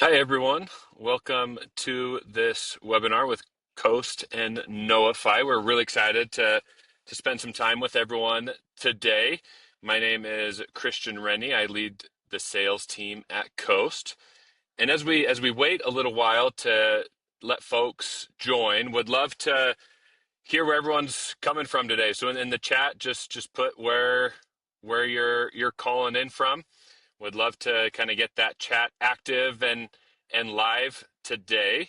Hi, everyone. Welcome to this webinar with Coast and Knowify. We're really excited to spend some time with everyone today. My name is Christian Rennie. I lead the sales team at Coast. And as we wait a little while to let folks join, would love to hear where everyone's coming from today. So in the chat, just put where you're calling in from. Would love to kind of get that chat active and live today.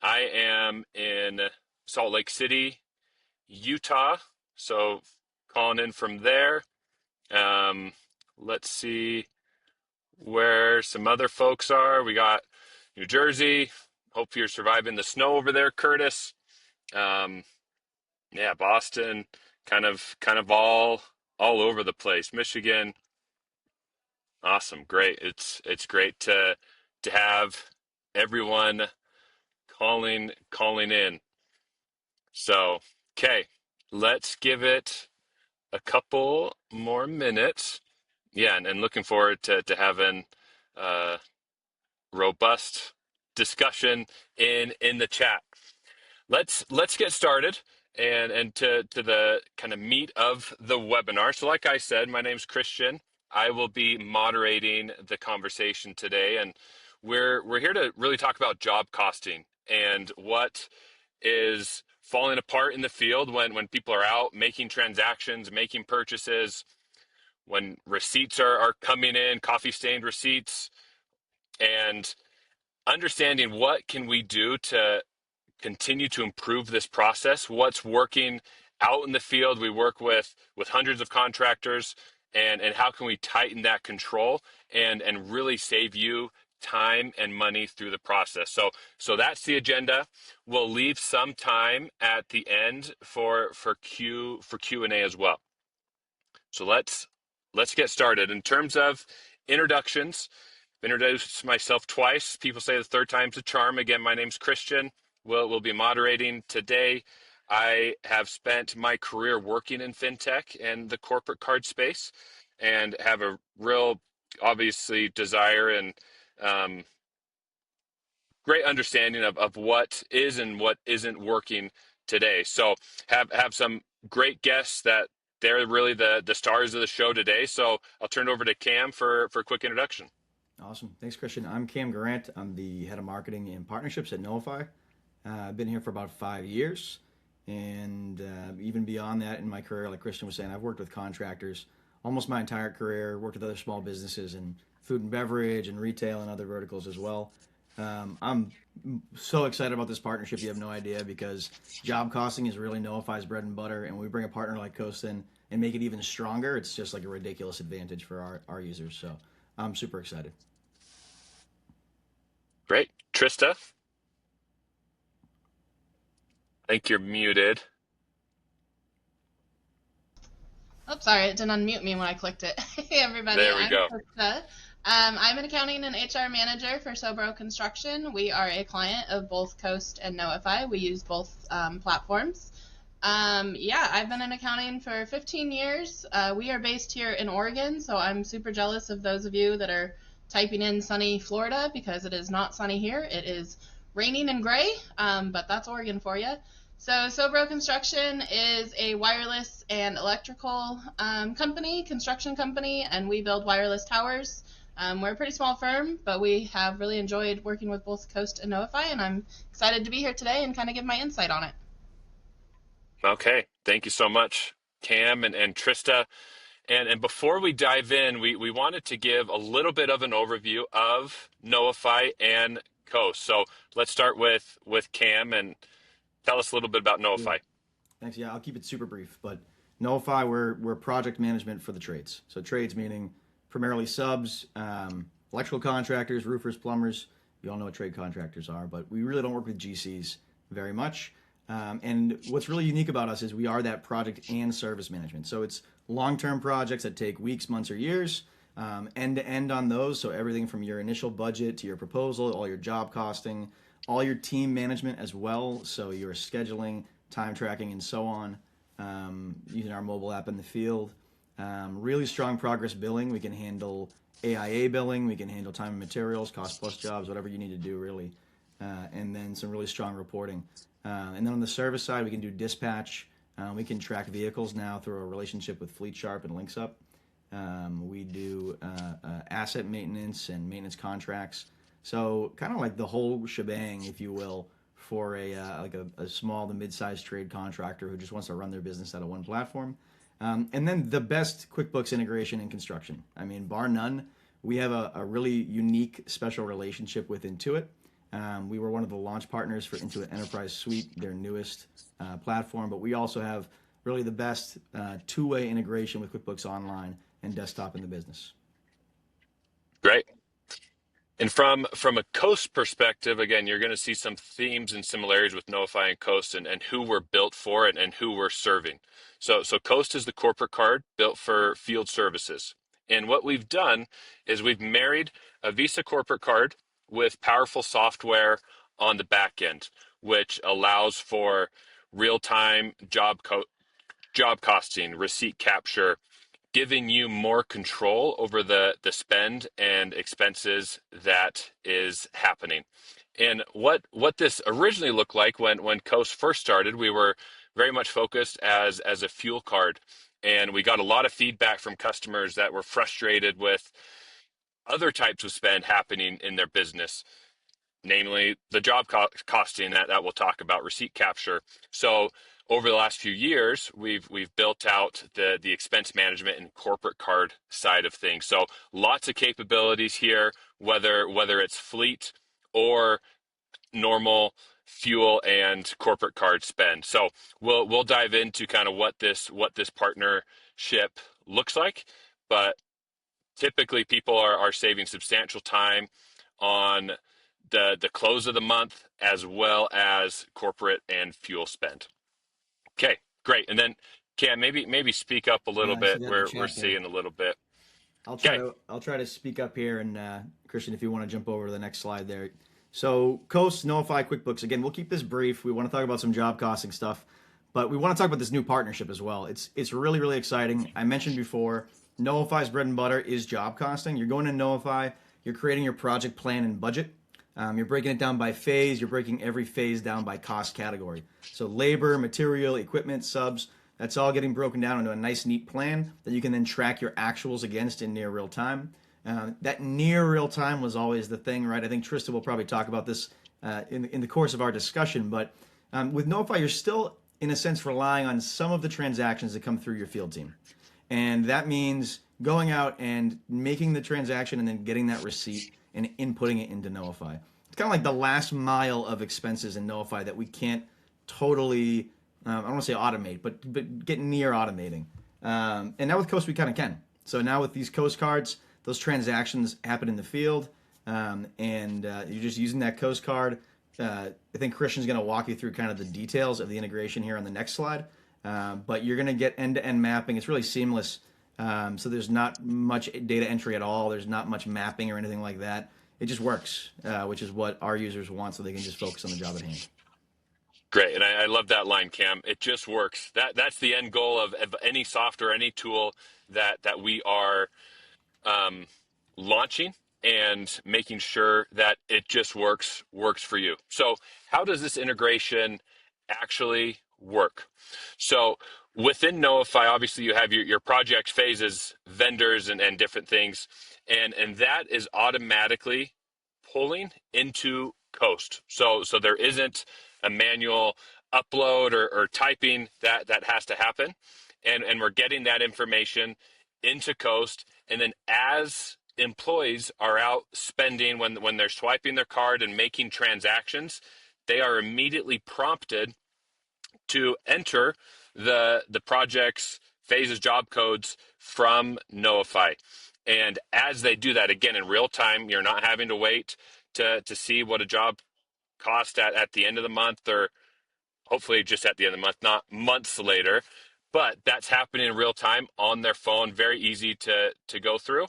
I am in Salt Lake City, Utah. So calling in from there. Um, let's see where some other folks are. We got New Jersey. Hope you're surviving the snow over there, Curtis. Um, yeah, Boston, kind of all over the place. Michigan, awesome, great. It's great to have everyone calling in. So, okay, let's give it a couple more minutes. Yeah, and looking forward to having a robust discussion in the chat. Let's get started and to the kind of meat of the webinar. So like I said, my name's Christian. I will be moderating the conversation today, and we're here to really talk about job costing and what is falling apart in the field when people are out making transactions, making purchases, when receipts are coming in, coffee stained receipts, and understanding what can we do to continue to improve this process. What's working out in the field? We work with hundreds of contractors, and how can we tighten that control and really save you time and money through the process. So that's the agenda. We'll leave some time at the end for Q&A as well. So let's get started. In terms of introductions, I've introduced myself twice. People say the third time's a charm. Again, my name's Christian. We'll be moderating today. I have spent my career working in fintech and the corporate card space, and have a real, obviously, desire and um, great understanding of what is and what isn't working today. So have some great guests that they're really the stars of the show today. So I'll turn it over to Cam for a quick introduction. Awesome. Thanks, Christian. I'm Cam Garant. I'm the head of marketing and partnerships at Knowify. I've been here for about 5 years. And even beyond that in my career, like Christian was saying, I've worked with contractors almost my entire career, worked with other small businesses in food and beverage and retail and other verticals as well. I'm so excited about this partnership. You have no idea because job costing is really Knowify's bread and butter. And when we bring a partner like Coast in and make it even stronger, it's just like a ridiculous advantage for our users. So I'm super excited. Great. Trista, I think you're muted. Oh, sorry, it didn't unmute me when I clicked it. Hey, everybody, There we I'm go. Krista. I'm an accounting and HR manager for Sobro Construction. We are a client of both Coast and Knowify. We use both platforms. Yeah, I've been in accounting for 15 years. We are based here in Oregon, so I'm super jealous of those of you that are typing in sunny Florida because it is not sunny here. It is raining and gray, but that's Oregon for you. So Sobro Construction is a wireless and electrical construction company, and we build wireless towers. We're a pretty small firm, but we have really enjoyed working with both Coast and Knowify, and I'm excited to be here today and kind of give my insight on it. Okay. Thank you so much, Cam and Trista. And before we dive in, we wanted to give a little bit of an overview of Knowify and Coast. So let's start with Cam and tell us a little bit about Yeah. Knowify. Thanks. Yeah, I'll keep it super brief. But Notify, we're project management for the trades. So trades meaning primarily subs, electrical contractors, roofers, plumbers. You all know what trade contractors are, but we really don't work with GCs very much. And what's really unique about us is we are that project and service management. So it's long-term projects that take weeks, months, or years, end to end on those. So everything from your initial budget to your proposal, all your job costing, all your team management as well. So your scheduling, time tracking, and so on, using our mobile app in the field. Really strong progress billing. We can handle AIA billing. We can handle time and materials, cost plus jobs, whatever you need to do really. And then some really strong reporting. And then on the service side, we can do dispatch. We can track vehicles now through a relationship with Fleet Sharp and LinksUp. We do asset maintenance and maintenance contracts. So kind of like the whole shebang, if you will, for a small to mid-sized trade contractor who just wants to run their business out of one platform. And then the best QuickBooks integration in construction. I mean, bar none. We have a really unique special relationship with Intuit. We were one of the launch partners for Intuit Enterprise Suite, their newest platform, but we also have really the best two-way integration with QuickBooks Online and desktop in the business. Great. And from a Coast perspective, again, you're going to see some themes and similarities with Knowify and Coast and who we're built for and who we're serving. So Coast is the corporate card built for field services. And what we've done is we've married a Visa corporate card with powerful software on the back end, which allows for real-time job costing, receipt capture, giving you more control over the spend and expenses that is happening. And what this originally looked like when Coast first started, we were very much focused as a fuel card. And we got a lot of feedback from customers that were frustrated with other types of spend happening in their business, namely the job costing that we'll talk about, receipt capture. So over the last few years, we've built out the expense management and corporate card side of things. So lots of capabilities here, whether it's fleet or normal fuel and corporate card spend. So we'll dive into kind of what this partnership looks like, but typically people are saving substantial time on the close of the month as well as corporate and fuel spend. Okay, great. And then Cam, maybe speak up a little I see bit. that in the We're chat there. seeing a little bit. I'll try to speak up here, and Christian, if you want to jump over to the next slide there. So Coast, Knowify, QuickBooks. Again, we'll keep this brief. We want to talk about some job costing stuff, but we want to talk about this new partnership as well. It's really, really exciting. I mentioned before, Knowify's bread and butter is job costing. You're going to Knowify, you're creating your project plan and budget. You're breaking it down by phase. You're breaking every phase down by cost category. So labor, material, equipment, subs, that's all getting broken down into a nice, neat plan that you can then track your actuals against in near real time. That near real time was always the thing, right? I think Trista will probably talk about this in the course of our discussion. But with Knowify, you're still, in a sense, relying on some of the transactions that come through your field team. And that means going out and making the transaction and then getting that receipt and inputting it into Knowify. It's kind of like the last mile of expenses in Knowify that we can't totally, I don't want to say automate, but get near automating. And now with Coast, we kind of can. So now with these Coast cards, those transactions happen in the field, and you're just using that Coast card. I think Christian's going to walk you through kind of the details of the integration here on the next slide. But you're going to get end-to-end mapping. It's really seamless. So there's not much data entry at all. There's not much mapping or anything like that. It just works, which is what our users want, so they can just focus on the job at hand. Great, and I love that line, Cam. It just works. That's the end goal of any software, any tool that we are launching, and making sure that it just works for you. So how does this integration actually work? So within Knowify, obviously you have your project phases, vendors, and different things, and that is automatically pulling into Coast. So there isn't a manual upload or typing that has to happen, and we're getting that information into Coast, and then as employees are out spending, when they're swiping their card and making transactions, they are immediately prompted to enter the project's phases job codes from Knowify. And as they do that, again, in real time, you're not having to wait to see what a job cost at the end of the month, or hopefully just at the end of the month, not months later. But that's happening in real time on their phone, very easy to go through.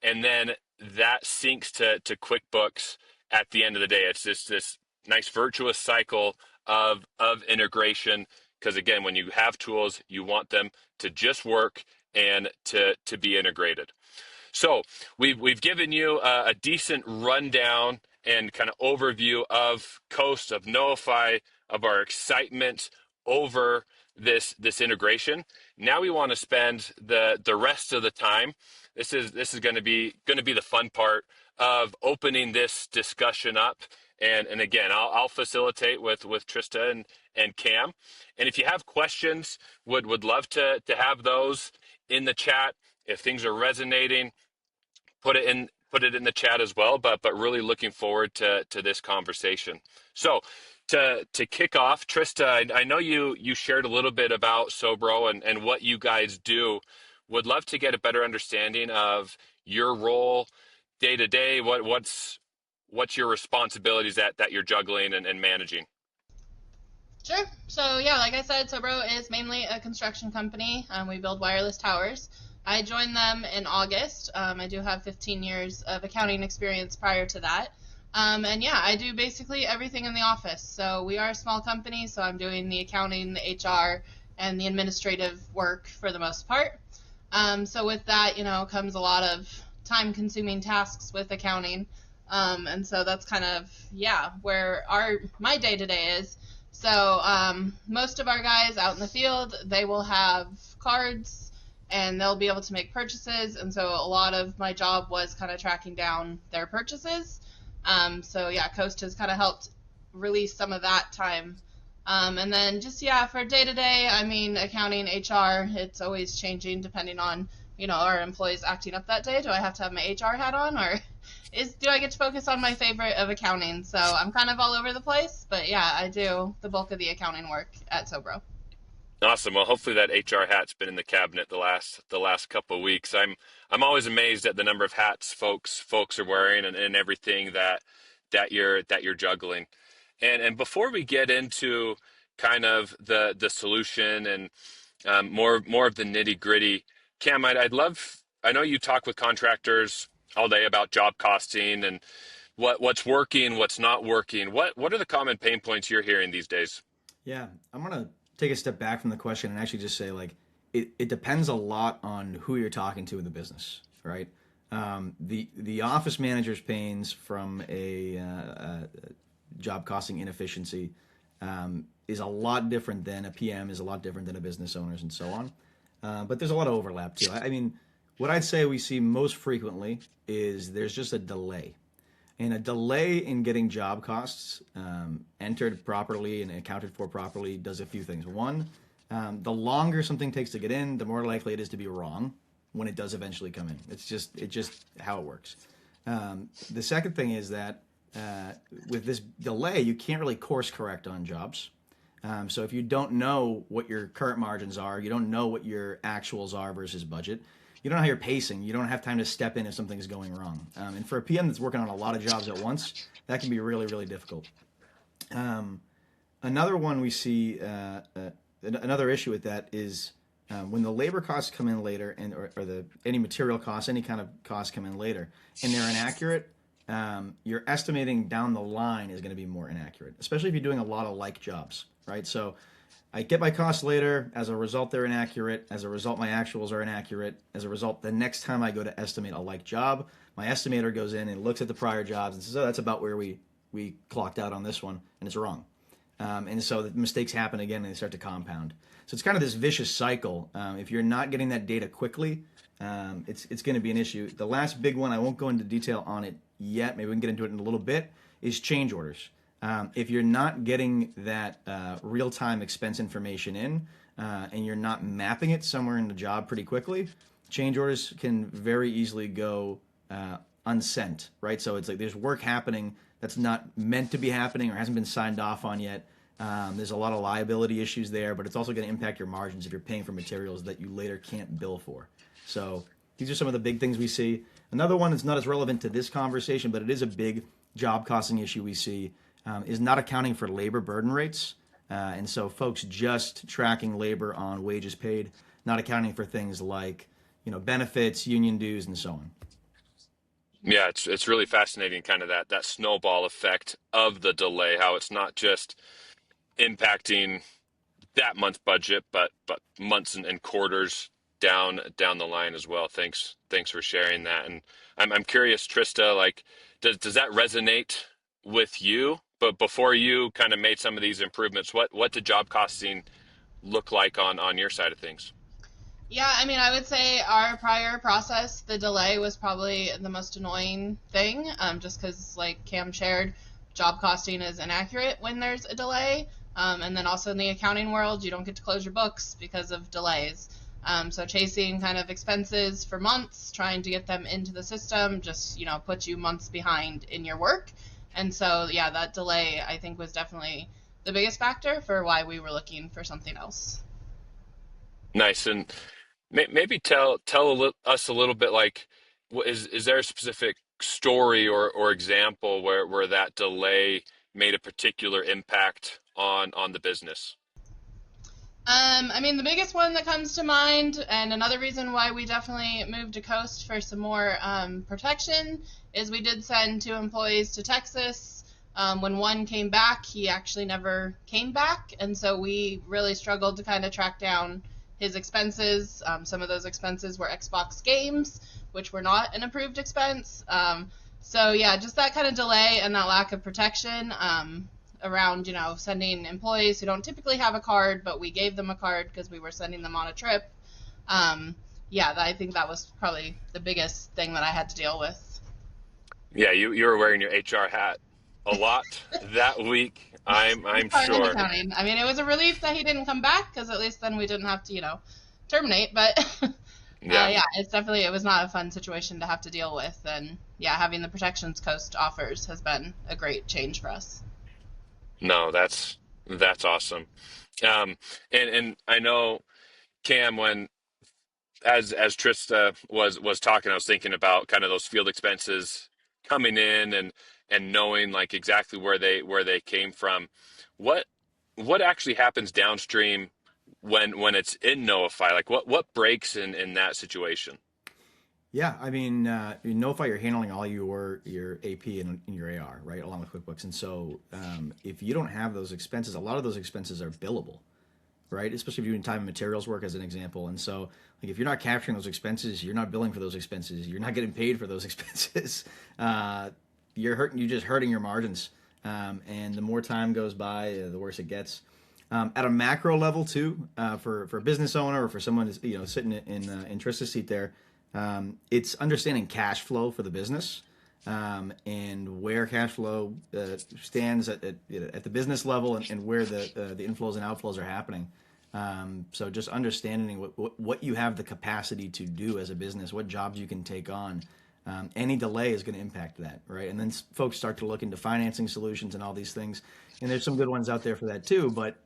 And then that syncs to QuickBooks at the end of the day. It's just this nice virtuous cycle of integration, because again, when you have tools, you want them to just work and to be integrated. So we've given you a decent rundown and kind of overview of Coast, of Knowify, of our excitement over this integration. Now we want to spend the rest of the time. This is going to be the fun part of opening this discussion up. And again, I'll facilitate with Trista and Cam. And if you have questions, would love to have those in the chat. If things are resonating, put it in the chat as well. But really looking forward to this conversation. So to kick off, Trista, I know you shared a little bit about Sobro and what you guys do. Would love to get a better understanding of your role day to day. What's your responsibilities that you're juggling and managing? Sure. So yeah, like I said, Sobro is mainly a construction company. We build wireless towers. I joined them in August. I do have 15 years of accounting experience prior to that. And yeah, I do basically everything in the office. So we are a small company, so I'm doing the accounting, the HR, and the administrative work for the most part. So with that, comes a lot of time-consuming tasks with accounting. And so that's kind of, yeah, where my day-to-day is. So most of our guys out in the field, they will have cards and they'll be able to make purchases. And so a lot of my job was kind of tracking down their purchases. So yeah, Coast has kind of helped release some of that time. And then just, yeah, for day to day, I mean, accounting, HR, it's always changing depending on, our employees acting up that day. Do I have to have my HR hat on, or do I get to focus on my favorite of accounting? So I'm kind of all over the place, but yeah, I do the bulk of the accounting work at Sobro. Awesome. Well, hopefully that HR hat's been in the cabinet the last couple of weeks. I'm always amazed at the number of hats folks are wearing and everything that you're juggling. And before we get into kind of the solution and more of the nitty gritty, Cam, I'd love. I know you talk with contractors all day about job costing and what's working, what's not working. What are the common pain points you're hearing these days? Yeah, I'm gonna take a step back from the question and actually just say like it depends a lot on who you're talking to in the business, right? The office manager's pains from a job costing inefficiency is a lot different than a PM, is a lot different than a business owners and so on. But there's a lot of overlap too. I mean, what I'd say we see most frequently is there's just a delay. And a delay in getting job costs entered properly and accounted for properly does a few things. One, the longer something takes to get in, the more likely it is to be wrong when it does eventually come in. It's just how it works. The second thing is that with this delay, you can't really course correct on jobs. So if you don't know what your current margins are, you don't know what your actuals are versus budget, you don't know how you're pacing, you don't have time to step in if something's going wrong. And for a PM that's working on a lot of jobs at once, that can be really, really difficult. Another one we see, another issue with that is when the labor costs come in later, or any material costs, any kind of costs come in later, and they're inaccurate, your estimating down the line is going to be more inaccurate, especially if you're doing a lot of like jobs, right? So I get my costs later. As a result, they're inaccurate. As a result, my actuals are inaccurate. As a result, the next time I go to estimate a like job, my estimator goes in and looks at the prior jobs and says, oh, that's about where we clocked out on this one, and it's wrong. And so the mistakes happen again and they start to compound. So it's kind of this vicious cycle. If you're not getting that data quickly, it's going to be an issue. The last big one, I won't go into detail on it yet, maybe we can get into it in a little bit, is change orders. If you're not getting that real-time expense information in and you're not mapping it somewhere in the job pretty quickly, change orders can very easily go unsent, right? So it's like there's work happening that's not meant to be happening or hasn't been signed off on yet. There's a lot of liability issues there, but it's also going to impact your margins if you're paying for materials that you later can't bill for. So these are some of the big things we see. Another one that's not as relevant to this conversation, but it is a big job costing issue we see, is not accounting for labor burden rates. And so folks just tracking labor on wages paid, not accounting for things like benefits, union dues, and so on. Yeah, it's really fascinating, kind of that snowball effect of the delay, how it's not just impacting that month's budget, but months and quarters down the line as well. Thanks for sharing that. And I'm curious, Trista, like does that resonate with you? But before you kind of made some of these improvements, what did job costing look like on your side of things? Yeah, I mean, I would say our prior process, the delay was probably the most annoying thing, just because, like Cam shared, job costing is inaccurate when there's a delay. And then also in the accounting world, you don't get to close your books because of delays. So chasing kind of expenses for months, trying to get them into the system, just, puts you months behind in your work. And so, yeah, that delay, I think, was definitely the biggest factor for why we were looking for something else. Nice. And maybe us a little bit, like, is there a specific story or example where that delay made a particular impact on the business? I mean, the biggest one that comes to mind, and another reason why we definitely moved to Coast for some more protection, is we did send 2 employees to Texas. When one came back, he actually never came back, and so we really struggled to kind of track down his expenses. Some of those expenses were Xbox games, which were not an approved expense. So yeah, just that kind of delay and that lack of protection. Around, sending employees who don't typically have a card, but we gave them a card because we were sending them on a trip. Yeah, I think that was probably the biggest thing that I had to deal with. Yeah, you were wearing your HR hat a lot that week. I'm Department sure. accounting. I mean, it was a relief that he didn't come back because at least then we didn't have to, terminate. But Yeah. yeah, it was not a fun situation to have to deal with. And yeah, having the protections Coast offers has been a great change for us. No, that's awesome. Um, and I know Cam, when as Trista was talking, I was thinking about kind of those field expenses coming in and knowing like exactly where they came from. What what actually happens downstream when it's in Knowify? Like what breaks in that situation? Yeah, I mean, in Notify, you're handling all your AP and your AR, right, along with QuickBooks. And so, if you don't have those expenses, a lot of those expenses are billable, right? Especially if you're doing time and materials work, as an example. And so, like, if you're not capturing those expenses, you're not billing for those expenses, you're not getting paid for those expenses. You're just hurting your margins. And the more time goes by, the worse it gets. At a macro level too, for a business owner or for someone who's, sitting in Trista's seat there, it's understanding cash flow for the business, and where cash flow stands at the business level, and where the inflows and outflows are happening. So just understanding what you have the capacity to do as a business, what jobs you can take on. Any delay is going to impact that, right? And then folks start to look into financing solutions and all these things. And there's some good ones out there for that too. But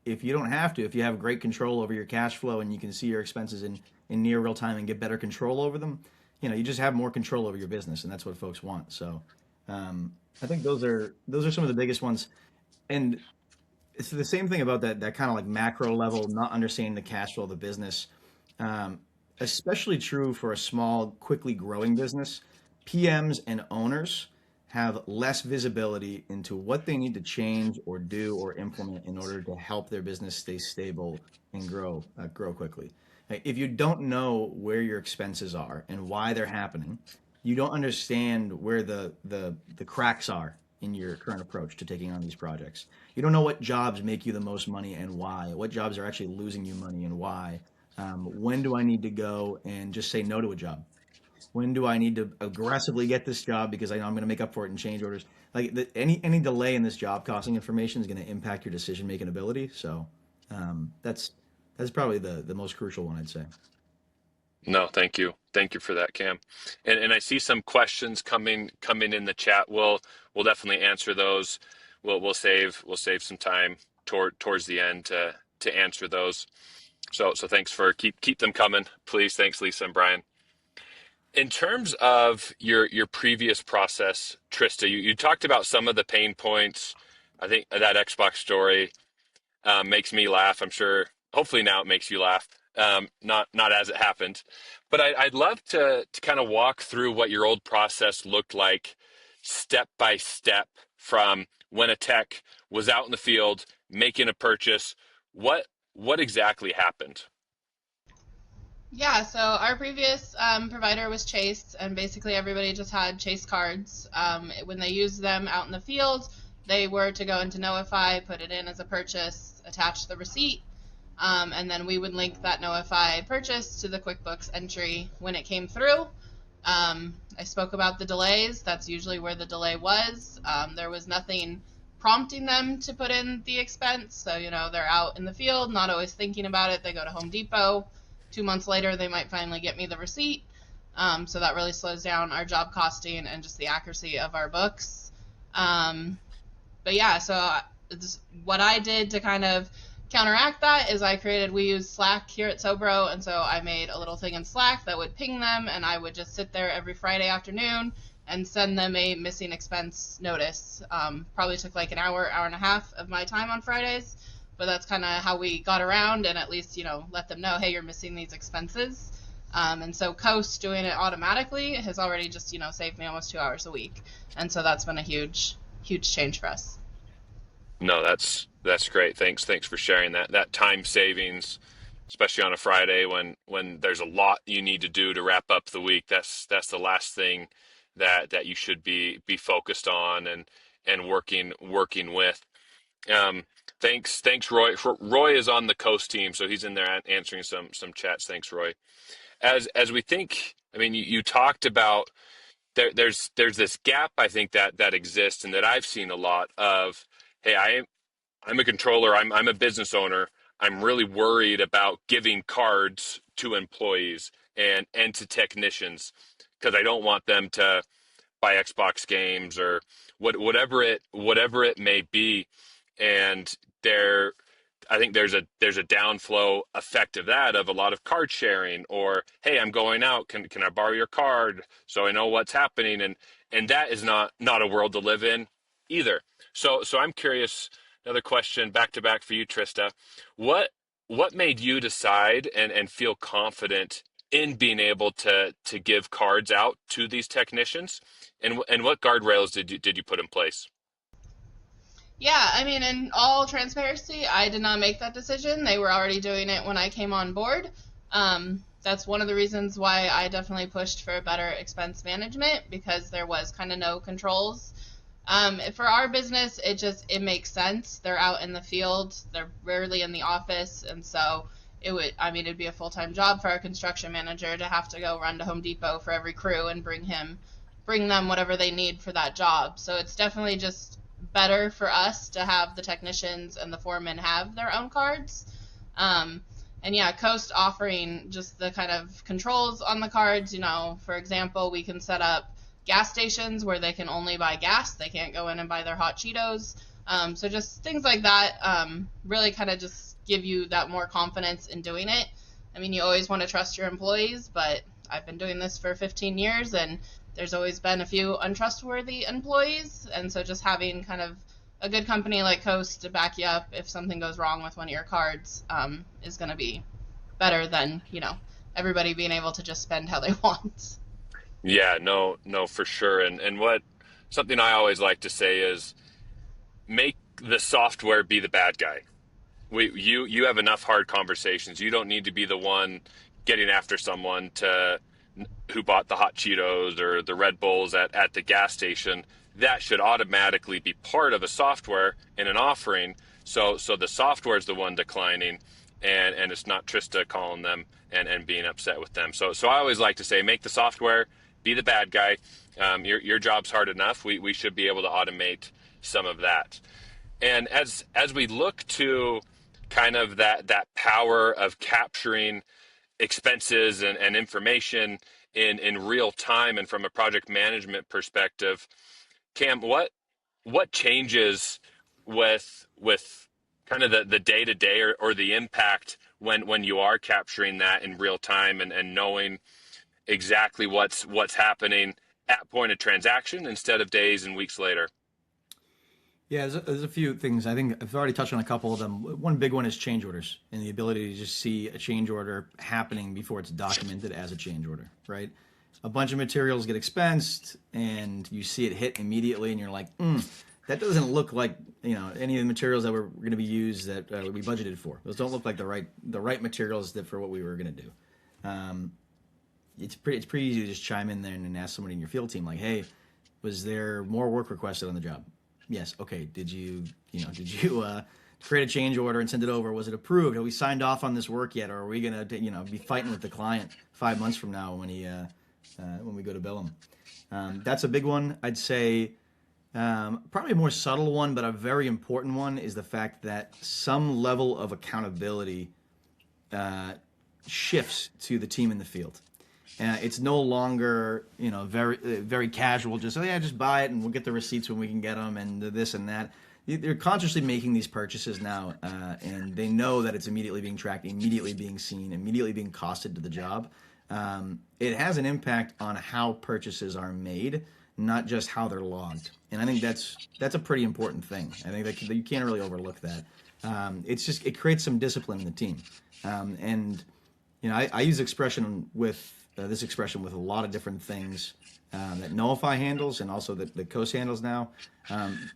if you don't have to, if you have great control over your cash flow and you can see your expenses in near real time and get better control over them, you just have more control over your business, and that's what folks want. So I think those are some of the biggest ones. And it's the same thing about that kind of like macro level, not understanding the cash flow of the business. Um, Especially true for a small, quickly growing business. PMs and owners have less visibility into what they need to change or do or implement in order to help their business stay stable and grow quickly. If you don't know where your expenses are and why they're happening, you don't understand where the cracks are in your current approach to taking on these projects. You don't know what jobs make you the most money and why, what jobs are actually losing you money and why. When do I need to go and just say no to a job? When do I need to aggressively get this job because I know I'm going to make up for it in change orders? Like any delay in this job costing information is going to impact your decision making ability. So that's probably the most crucial one, I'd say. No, thank you for that, Cam. And I see some questions coming in the chat. We'll definitely answer those. We'll save some time towards the end to answer those. So thanks for keep them coming, please. Thanks, Lisa and Brian. In terms of your previous process, Trista, you talked about some of the pain points. I think that Xbox story makes me laugh. I'm sure, hopefully now it makes you laugh. Not as it happened, but I'd love to kind of walk through what your old process looked like, step by step, from when a tech was out in the field making a purchase. What what exactly happened? Yeah, so our previous provider was Chase, and basically everybody just had Chase cards. When they used them out in the field, they were to go into Knowify, put it in as a purchase, attach the receipt, and then we would link that Knowify purchase to the QuickBooks entry when it came through. I spoke about the delays. That's usually where the delay was. There was nothing prompting them to put in the expense. So, they're out in the field, not always thinking about it. They go to Home Depot. 2 months later, they might finally get me the receipt. So that really slows down our job costing and just the accuracy of our books. But yeah, so what I did to kind of counteract that is we use Slack here at Sobro, and so I made a little thing in Slack that would ping them, and I would just sit there every Friday afternoon and send them a missing expense notice. Probably took like an hour and a half of my time on Fridays, but that's kind of how we got around and at least, let them know, hey, you're missing these expenses. And so Coast doing it automatically has already just, saved me almost 2 hours a week. And so that's been a huge change for us. No, that's great. Thanks for sharing that time savings, especially on a Friday when there's a lot you need to do to wrap up the week. That's the last thing that you should be focused on and working with. Um, thanks, Roy. Roy is on the Coast team, so he's in there answering some chats. Thanks, Roy. As we think, I mean, you talked about there's this gap I think that exists and that I've seen a lot of. Hey, I'm a controller. I'm a business owner. I'm really worried about giving cards to employees and to technicians because I don't want them to buy Xbox games or whatever it may be. And there, I think there's a downflow effect of that, of a lot of card sharing, or hey, I'm going out, can I borrow your card so I know what's happening? And that is not a world to live in either. So I'm curious. Another question back to back for you, Trista. What what made you decide and feel confident in being able to give cards out to these technicians? And what guardrails did you put in place? Yeah, I mean, in all transparency, I did not make that decision. They were already doing it when I came on board. That's one of the reasons why I definitely pushed for better expense management, because there was kind of no controls. For our business, it makes sense. They're out in the field. They're rarely in the office, and so it'd be a full-time job for our construction manager to have to go run to Home Depot for every crew and bring them whatever they need for that job. So it's definitely just better for us to have the technicians and the foremen have their own cards. And yeah, Coast offering just the kind of controls on the cards. For example, we can set up gas stations where they can only buy gas. They can't go in and buy their hot Cheetos. So just things like that really kind of just give you that more confidence in doing it. I mean, you always want to trust your employees, but I've been doing this for 15 years, and there's always been a few untrustworthy employees. And so just having kind of a good company like Coast to back you up if something goes wrong with one of your cards is going to be better than, everybody being able to just spend how they want. Yeah, no, for sure. And what something I always like to say is make the software be the bad guy. You have enough hard conversations. You don't need to be the one getting after someone to who bought the hot Cheetos or the Red Bulls at the gas station. That should automatically be part of a software in an offering. So the software is the one declining, and it's not Trista calling them and being upset with them. So I always like to say, make the software be the bad guy. Your job's hard enough. We should be able to automate some of that. And as we look to kind of that power of capturing expenses and information in real time and from a project management perspective, Cam, what changes with kind of the day to day or the impact when you are capturing that in real time and knowing exactly what's happening at point of transaction instead of days and weeks later? Yeah, there's a few things. I think I've already touched on a couple of them. One big one is change orders and the ability to just see a change order happening before it's documented as a change order, right? A bunch of materials get expensed and you see it hit immediately and you're like, that doesn't look like, any of the materials that were going to be used that we budgeted for. Those don't look like the right materials that for what we were going to do. it's pretty easy to just chime in there and ask somebody in your field team, like, hey, was there more work requested on the job? Yes. Okay. Did you create a change order and send it over? Was it approved? Have we signed off on this work yet? Or are we gonna be fighting with the client 5 months from now when we go to bill him? That's a big one. I'd say probably a more subtle one, but a very important one is the fact that some level of accountability shifts to the team in the field. It's no longer, very casual. Just, oh yeah, just buy it and we'll get the receipts when we can get them and this and that. They're consciously making these purchases now, and they know that it's immediately being tracked, immediately being seen, immediately being costed to the job. It has an impact on how purchases are made, not just how they're logged. And I think that's a pretty important thing. I think that you can't really overlook that. It creates some discipline in the team. I use this expression with a lot of different things that Knowify handles and also that Coast handles now.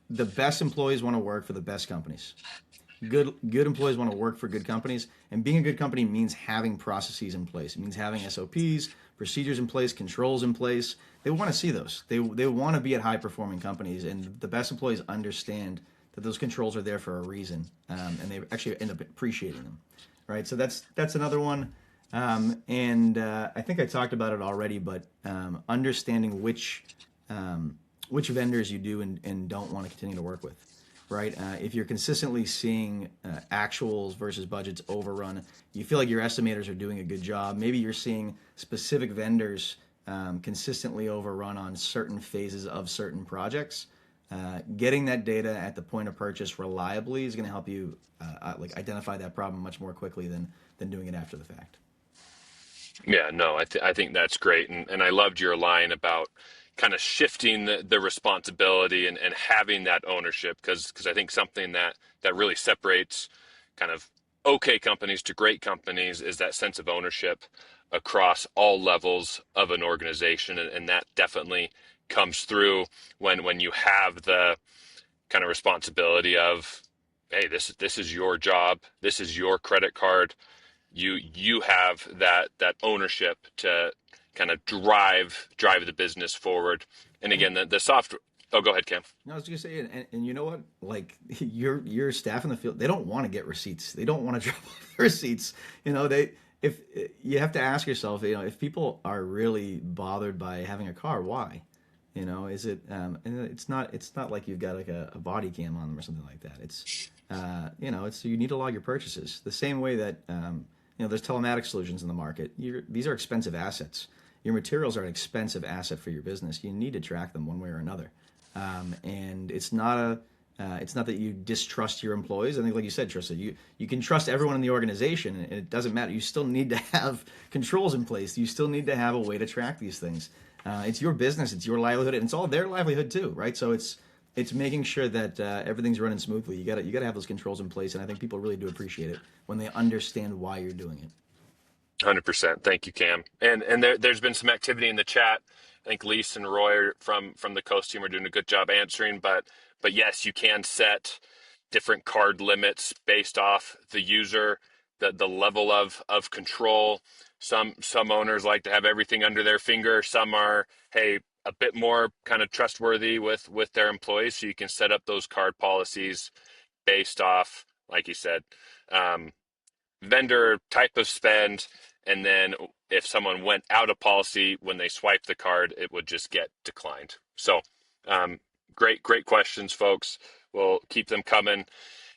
The best employees want to work for the best companies. Good employees want to work for good companies, and being a good company means having processes in place. It means having SOPs, procedures in place, controls in place. They want to see those. They want to be at high performing companies, and the best employees understand that those controls are there for a reason, and they actually end up appreciating them, right? So that's another one. I think I talked about it already, but understanding which vendors you do and don't want to continue to work with, right? If you're consistently seeing actuals versus budgets overrun, you feel like your estimators are doing a good job. Maybe you're seeing specific vendors consistently overrun on certain phases of certain projects. Getting that data at the point of purchase reliably is going to help you identify that problem much more quickly than doing it after the fact. Yeah, no, I think that's great. And I loved your line about kind of shifting the responsibility and having that ownership, because I think something that really separates kind of okay companies to great companies is that sense of ownership across all levels of an organization. And that definitely comes through when you have the kind of responsibility of, hey, this is your job. This is your credit card. You have that ownership to kind of drive the business forward. And again, the software. Oh, go ahead, Cam. No, I was gonna say, and you know what? Like your staff in the field, they don't want to get receipts. They don't want to drop off the receipts. If you have to ask yourself, if people are really bothered by having a car, why? Is it? And it's not like you've got like a body cam on them or something like that. It's you need to log your purchases the same way that there's telematics solutions in the market. These are expensive assets. Your materials are an expensive asset for your business. You need to track them one way or another. And it's not that you distrust your employees. I think, like you said, Trista, you can trust everyone in the organization, and it doesn't matter. You still need to have controls in place. You still need to have a way to track these things. It's your business, it's your livelihood, and it's all their livelihood too, right? So it's making sure that everything's running smoothly. You gotta have those controls in place, and I think people really do appreciate it when they understand why you're doing it. 100%. Thank you, Cam. And there's been some activity in the chat. I think Lise and Roy from the Coast team are doing a good job answering. But yes, you can set different card limits based off the user, the level of control. Some owners like to have everything under their finger. Some are, hey, a bit more kind of trustworthy with their employees. So you can set up those card policies based off, like you said, vendor type of spend, and then if someone went out of policy when they swipe the card, it would just get declined. So great questions, folks. We'll keep them coming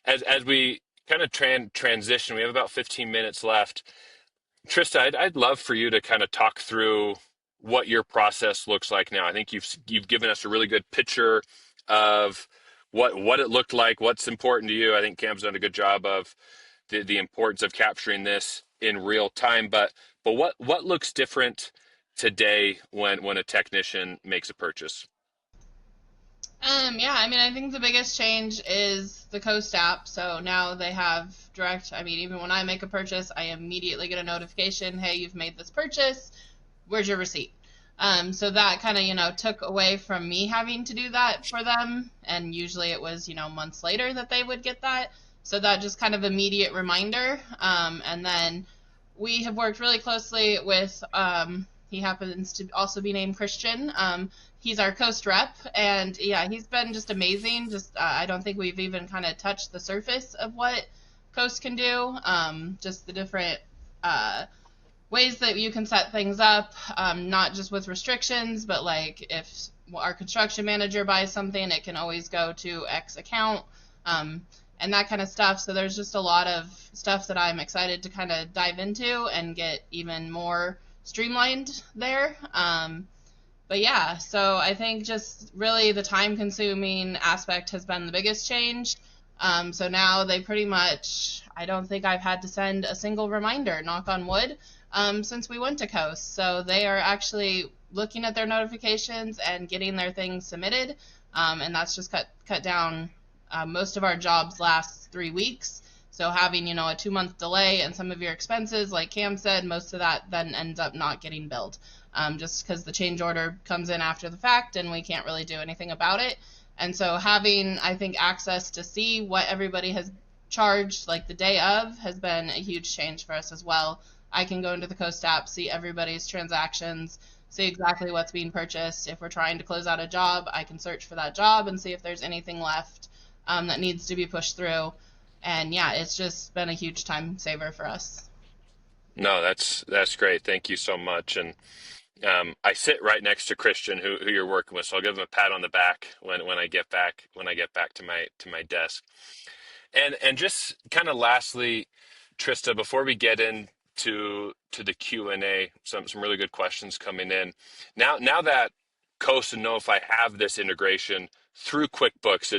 as we kind of transition. We have about 15 minutes left. Trista, I'd love for you to kind of talk through what your process looks like now. I think you've given us a really good picture of what it looked like, what's important to you. I think Cam's done a good job of the importance of capturing this in real time. But what looks different today when a technician makes a purchase? I think the biggest change is the Coast app. So now they have direct, even when I make a purchase, I immediately get a notification, hey, you've made this purchase, where's your receipt? So that kind of, took away from me having to do that for them. And usually it was, months later that they would get that. So that just kind of immediate reminder. And then we have worked really closely with, he happens to also be named Christian. He's our Coast rep, and yeah, he's been just amazing. Just I don't think we've even kind of touched the surface of what Coast can do. Just the different ways that you can set things up, not just with restrictions, but like if our construction manager buys something, it can always go to X account, and that kind of stuff. So there's just a lot of stuff that I'm excited to kind of dive into and get even more streamlined there. But yeah, so I think just really the time consuming aspect has been the biggest change. So now they pretty much, I don't think I've had to send a single reminder, knock on wood, since we went to Coast. So they are actually looking at their notifications and getting their things submitted. And that's just cut down. Most of our jobs last 3 weeks. So having, a 2-month delay and some of your expenses, like Cam said, most of that then ends up not getting billed. Just because the change order comes in after the fact and we can't really do anything about it. And so having, I think, access to see what everybody has charged like the day of has been a huge change for us as well. I can go into the Coast app, see everybody's transactions, see exactly what's being purchased. If we're trying to close out a job, I can search for that job and see if there's anything left that needs to be pushed through. And yeah, it's just been a huge time saver for us. No, that's great. Thank you so much. And I sit right next to Christian, who you're working with, so I'll give him a pat on the back when I get back to my desk. And just kind of lastly, Trista, before we get into the Q&A, some really good questions coming in. Now that Coast and Knowify have this integration through QuickBooks,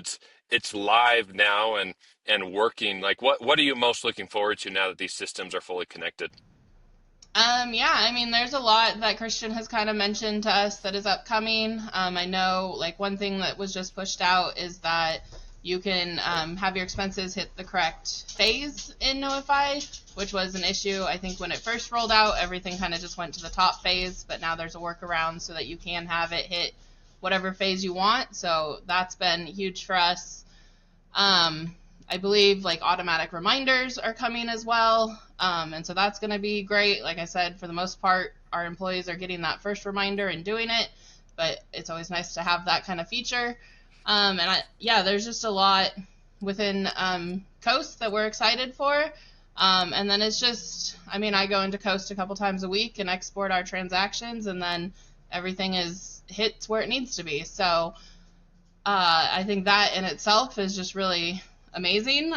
it's live now and working. Like what are you most looking forward to now that these systems are fully connected? Yeah, I mean, there's a lot that Christian has kind of mentioned to us that is upcoming. I know, like, one thing that was just pushed out is that you can have your expenses hit the correct phase in Knowify, which was an issue. I think when it first rolled out, everything kind of just went to the top phase, but now there's a workaround so that you can have it hit whatever phase you want. So that's been huge for us. I believe like automatic reminders are coming as well. And so that's going to be great. Like I said, for the most part, our employees are getting that first reminder and doing it, but it's always nice to have that kind of feature. There's just a lot within Coast that we're excited for. And then it's just, I go into Coast a couple times a week and export our transactions, and then everything hits where it needs to be. So I think that in itself is just really amazing.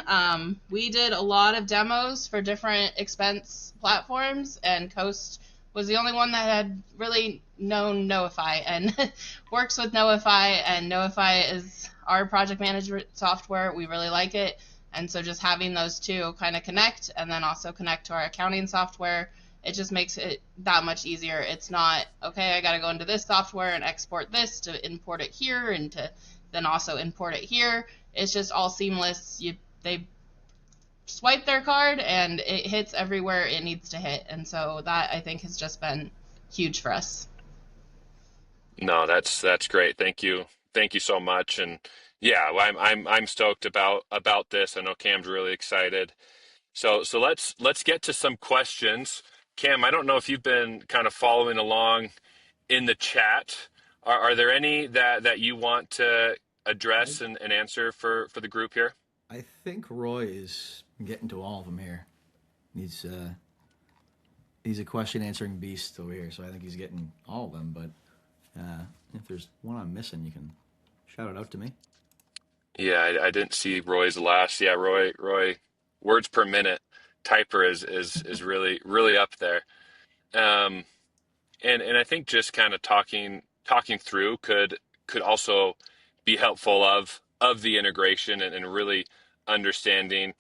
We did a lot of demos for different expense platforms, and Coast was the only one that had really known Knowify and works with Knowify, and Knowify is our project management software. We really like it, and so just having those two kind of connect and then also connect to our accounting software, it just makes it that much easier. It's not, okay, I got to go into this software and export this to import it here and to then also import it here. It's just all seamless. They swipe their card and it hits everywhere it needs to hit. And so that, I think, has just been huge for us. No, that's great. Thank you. Thank you so much. And yeah, I'm stoked about this. I know Cam's really excited. So let's get to some questions. Cam, I don't know if you've been kind of following along in the chat. Are there any that you want to address and answer for the group here? I think Roy is getting to all of them here. He's a question answering beast over here, so I think he's getting all of them. But if there's one I'm missing, you can shout it out to me. Yeah, I didn't see Roy's last. Yeah, Roy, words per minute typer is really up there. And I think just kind of talking through could also be helpful of the integration and really understanding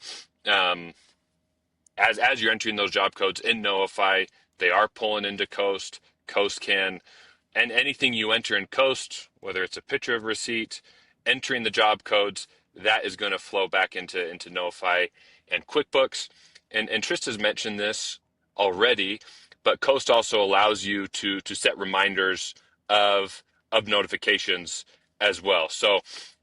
as you're entering those job codes in Knowify, they are pulling into Coast. Coast can, and anything you enter in Coast, whether it's a picture of receipt, entering the job codes, that is going to flow back into Knowify and QuickBooks. And Trista's mentioned this already, but Coast also allows you to set reminders of notifications as well. So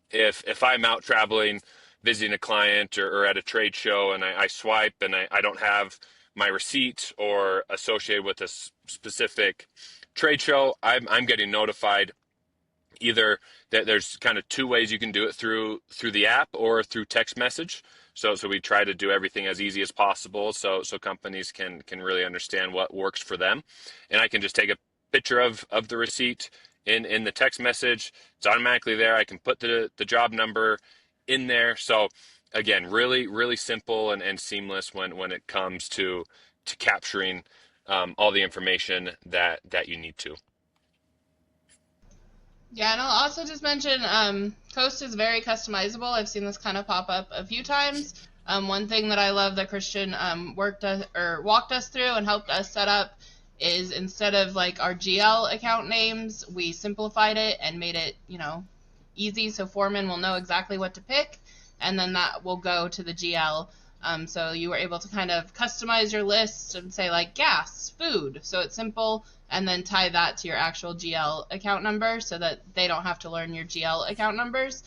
if I'm out traveling, visiting a client or at a trade show and I swipe and I don't have my receipt or associated with a specific trade show, I'm getting notified either that there's kind of two ways you can do it through the app or through text message. So we try to do everything as easy as possible so companies can really understand what works for them. And I can just take a picture of the receipt in the text message. It's automatically there. I can put the job number in there. So again, really, really simple and seamless when it comes to capturing all the information that you need to. Yeah, and I'll also just mention Coast is very customizable. I've seen this kind of pop up a few times. One thing that I love that Christian walked us through and helped us set up is instead of like our GL account names, we simplified it and made it, easy so foremen will know exactly what to pick, and then that will go to the GL. So you were able to kind of customize your list and say like gas, food, so it's simple, and then tie that to your actual GL account number so that they don't have to learn your GL account numbers.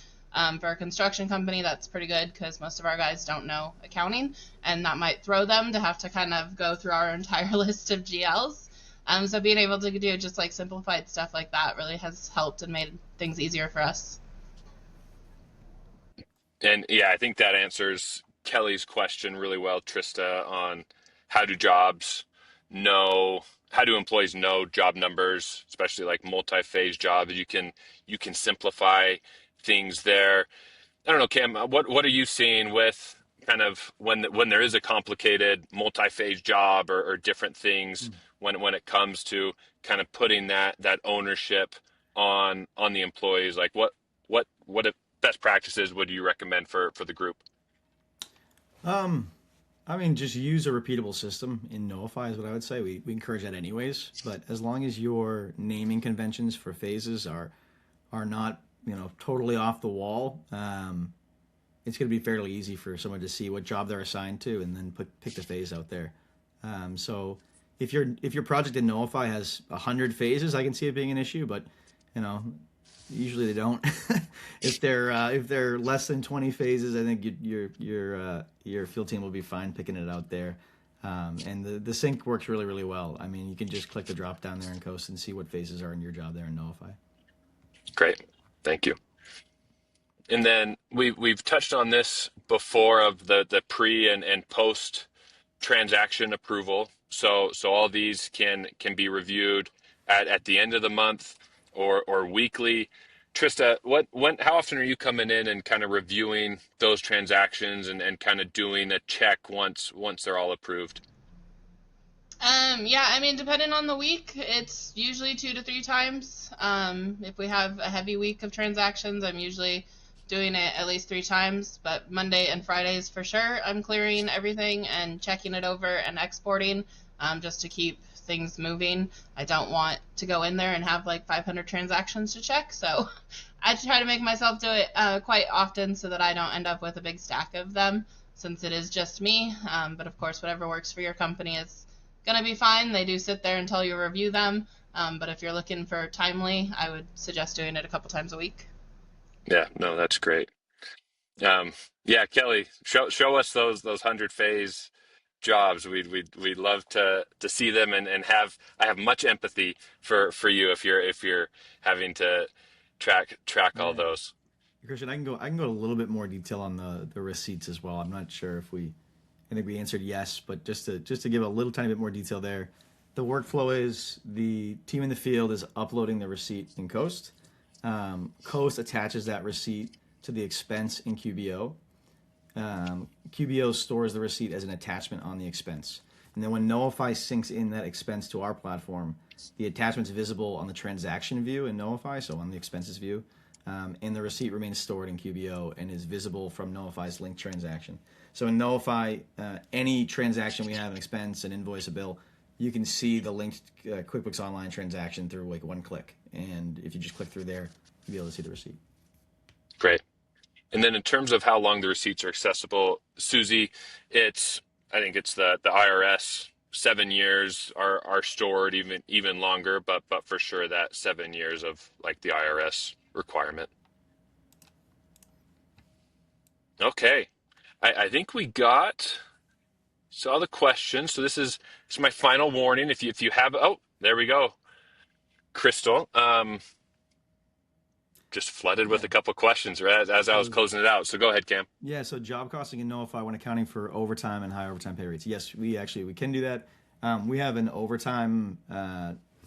For a construction company, that's pretty good because most of our guys don't know accounting, and that might throw them to have to kind of go through our entire list of GLs. So being able to do just like simplified stuff like that really has helped and made things easier for us. And yeah, I think that answers Kelly's question really well, Trista, on how do how do employees know job numbers, especially like multi-phase jobs. You can simplify things there. I don't know, Cam, what are you seeing with kind of when there is a complicated multi-phase job or different things when it comes to kind of putting that ownership on the employees? Like what best practices would you recommend for the group? Um, I mean, just use a repeatable system in Knowify is what I would say. We encourage that anyways, but as long as your naming conventions for phases are not totally off the wall, it's going to be fairly easy for someone to see what job they're assigned to and then pick the phase out there. So if your project in Knowify has 100 phases, I can see it being an issue, but you know usually they don't. If they're less than 20 phases, I think your field team will be fine picking it out there. And the sync works really, really well. I mean, you can just click the drop down there in Coast and see what phases are in your job there in Knowify. Great. Thank you. And then we've touched on this before of the pre and post transaction approval. So all these can be reviewed at the end of the month or weekly. Trista, how often are you coming in and kind of reviewing those transactions and kind of doing a check once they're all approved? Yeah, I mean, depending on the week, it's usually 2 to 3 times. If we have a heavy week of transactions, I'm usually doing it at least 3 times. But Monday and Fridays for sure, I'm clearing everything and checking it over and exporting, just to keep things moving. I don't want to go in there and have like 500 transactions to check, so I try to make myself do it quite often so that I don't end up with a big stack of them, since it is just me. But of course, whatever works for your company is going to be fine. They do sit there until you review them. But if you're looking for timely, I would suggest doing it a couple times a week. Yeah, no, that's great. Yeah, Kelly, show us those 100 phase jobs. We'd love to see them and I have much empathy for you if you're having to track all Yeah, those. Christian, I can go a little bit more detail on the receipts as well. I'm not sure if I think we answered yes, but just to give a little tiny bit more detail there, the workflow is the team in the field is uploading the receipt in Coast. Coast attaches that receipt to the expense in QBO. QBO stores the receipt as an attachment on the expense. And then when Knowify syncs in that expense to our platform, the attachment's visible on the transaction view in Knowify, so on the expenses view, and the receipt remains stored in QBO and is visible from Knowify's linked transaction. So in Knowify, any transaction we have, an expense, an invoice, a bill, you can see the linked QuickBooks Online transaction through like one click. And if you just click through there, you'll be able to see the receipt. Great. And then in terms of how long the receipts are accessible, Susie, I think it's the IRS 7 years are stored even longer, but for sure that 7 years of like the IRS requirement. Okay. I think we got So all the questions. So this is my final warning. If you have, oh, there we go, Crystal. Just flooded with Yeah. a couple questions right as I was So closing it out. So go ahead, Cam. yeah, so job costing and Notify when accounting for overtime and high overtime pay rates. Yes, we can do that. We have an overtime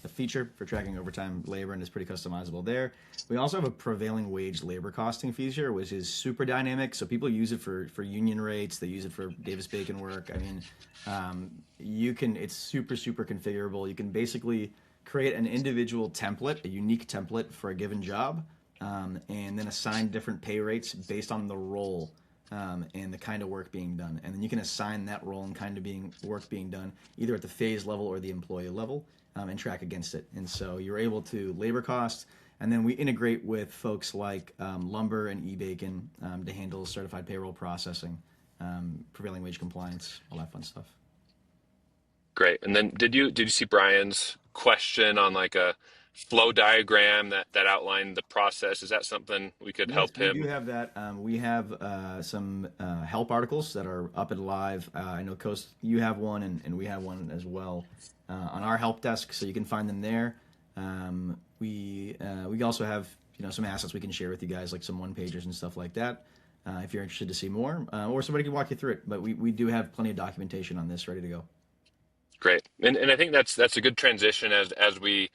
a feature for tracking overtime labor, and it's pretty customizable there. We also have a prevailing wage labor costing feature, which is super dynamic. So people use it for union rates. They use it for Davis Bacon work. I mean, you can. It's super configurable. You can basically create an individual template, a unique template for a given job, and then assign different pay rates based on the role and the kind of work being done. And then you can assign that role and kind of work being done either at the phase level or the employee level and track against it. And so you're able to labor cost. And then we integrate with folks like Lumber and eBacon to handle certified payroll processing, prevailing wage compliance, all that fun stuff. Great. And then did you see Brian's question on like a flow diagram that outlined the process? Is that something we could Yes, help we do him? have that. We have some help articles that are up and live. I know Coast, you have one, and we have one as well on our help desk, so you can find them there. We also have some assets we can share with you guys, like some one pagers and stuff like that. If you're interested to see more, or somebody can walk you through it. But we do have plenty of documentation on this ready to go. Great. And I think that's a good transition as we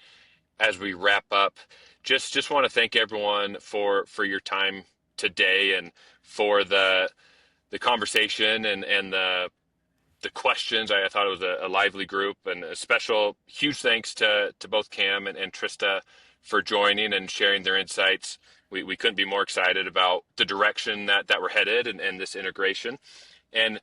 wrap up. Just want to thank everyone for your time today and for the conversation and the questions. I thought it was a lively group, and a special huge thanks to both Cam and Trista for joining and sharing their insights. We couldn't be more excited about the direction that we're headed and this integration. And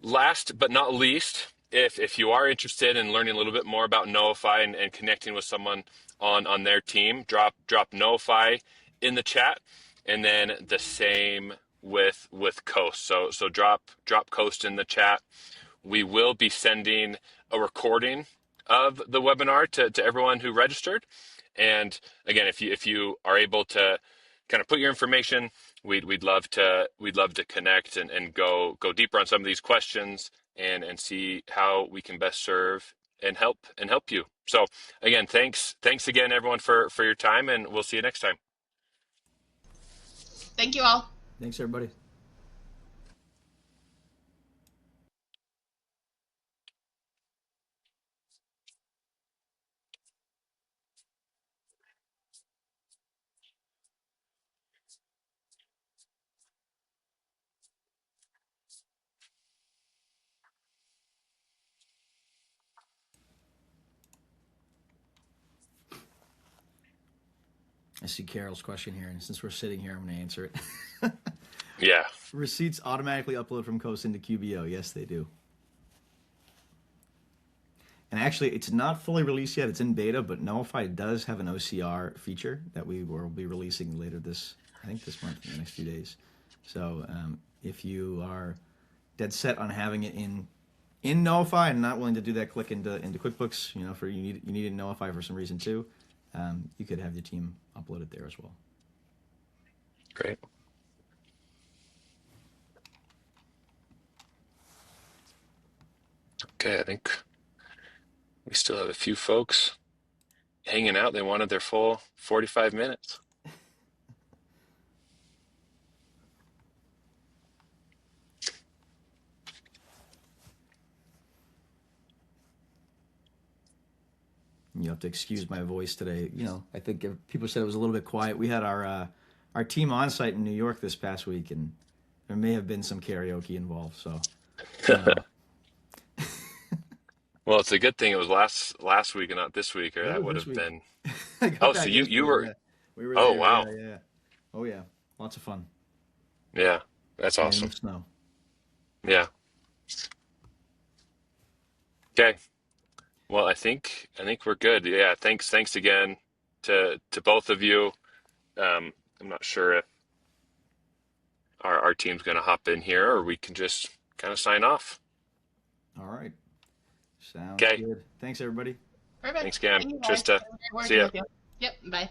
last but not least, if you are interested in learning a little bit more about Knowify and connecting with someone on their team, drop Knowify in the chat, and then the same with Coast. So drop Coast in the chat. We will be sending a recording of the webinar to everyone who registered. And again, if you are able to kind of put your information, we'd love to connect and go deeper on some of these questions and see how we can best serve and help you. So again, thanks again everyone for your time, and we'll see you next time. Thank you all. Thanks, everybody. I see Carol's question here, and since we're sitting here, I'm going to answer it. Yeah. Receipts automatically upload from Coast into QBO. Yes, they do. And actually, it's not fully released yet. It's in beta, but Knowify does have an OCR feature that we will be releasing later this month, in the next few days. So if you are dead set on having it in Knowify and not willing to do that click into QuickBooks, for you need it in Knowify for some reason too, you could have your team upload it there as well. Great. Okay, I think we still have a few folks hanging out. They wanted their full 45 minutes. You have to excuse my voice today. I think if people said it was a little bit quiet. We had our team on site in New York this past week, and there may have been some karaoke involved. So, uh, Well, it's a good thing it was last week and not this week, or it that was would this have week. been. I got Oh, so back you yesterday. were. Yeah, we were Oh, there. wow. Yeah. Oh yeah, lots of fun. Yeah, that's Playing in awesome. the snow. Yeah. Okay. Well, I think we're good. Yeah. Thanks again to both of you. I'm not sure if our team's going to hop in here, or we can just kind of sign off. All right, sounds Okay. good. Thanks, everybody. Perfect. Thanks, Cam. Thank you guys. Trista. It was great See working ya. with you. Yep. Bye.